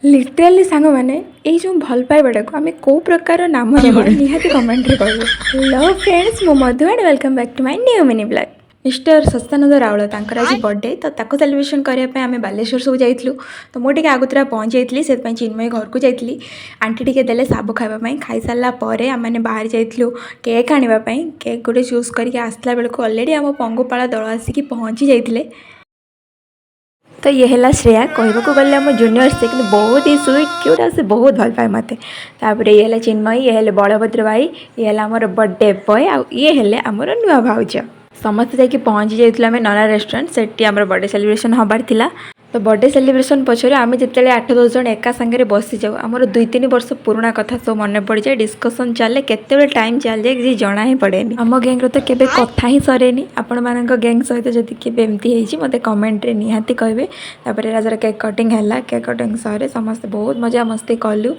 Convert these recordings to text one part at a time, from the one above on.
लिटराली सांग मैंने ये जो भल पाइबाटा को आम कौ प्रकार नाम देवा निहाती कमेंट रे कहबो। हेलो फ्रेंड्स मो Madhu and welcome back to my new mini blog. Mister Sastananda Raul तांकर आज बर्थडे तो ताको सेलिब्रेशन करने आम बालेश्वर सब जाइलु। तो मुझे आगुतरा पहुँच जाइली से चिन्मयी घर को जाइली। आंटी टिके देले साबु खाइबा खाई सारा पर आम मैंने बाहर जाइलु केक आनिबाई। केक गोटे चूज करके आसला बेलू अलरेडी आम पंगुपाଳ दल आसिक पहुँची जाइए। तो ये है श्रेया कहवाक गले आम जूनियर से कि बहुत ही स्वीट क्यूट आ से बहुत भल पाए मत। तापर ये है चिन्मयी, ये है बलभद्र भाई, ये है आमर बर्थडे बॉय, ये है आमर नुआ भाउज। समस्त जाकि पहुँची जाइए आम नना रेस्टोरेंट से आम बर्थडे सेलिब्रेशन हबार थिला। तो बर्थडे सेलिब्रेशन पछरे आम जिते 8-10 जन एका सांगे बसी जाऊ आमर 2-3 वर्ष पुराणा कथा सब मन पड़ जाए। डिस्कसन चले केते टाइम चल जाए किसी जना ही पड़े। आम गैंग तो केबे कथा ही सरेनी। आपण मानक गैंग सहित जदि केबे एमती होइछि मते कमेंट रे निहाती कहबे। तापर राजर केक कटिंग हैला, केक कटिंग सरे समस्त बहुत मजा मस्ती कलु,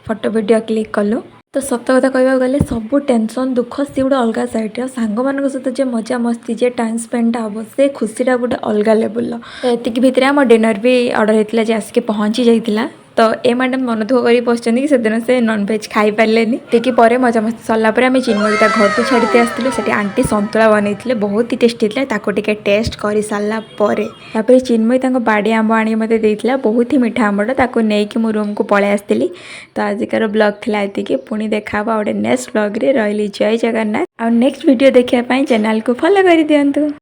फोटो वीडियो क्लिक कलु। तो सत कथा कहवा गले सब टेंशन दुख सी गोटे अलग साइड सांग मान सहित जो मजा मस्ती जे टाइम स्पेंड हम से खुशीटा गोटे अलग लेवल। तो ये भितर आम डिनर भी ऑर्डर होता है आसिक पहुँची जाइला। तो ए मैडम मन दुख कर बसुँच कि सेदिन से नॉनवेज खाई पारे टी पर मजा मस्ती सरलापर आम चिन्मयी घर को छाड़ी आसलु। से आंटी संतुला बनई बहुत ही टेस्टी था टेस्ट कर सारापर चिन्मयी बाड़ी आंब आनी मत बहुत ही मीठा आंबटा नहीं मो रूम को पलि आसती। तो आजिकार ब्लॉग थिला एतिकी पुणी देखा गोटे नेक्स्ट ब्लॉग रे रही। जय जगन्नाथ। आ नेक्स्ट वीडियो देखिए चैनल को फॉलो कर दिंतु।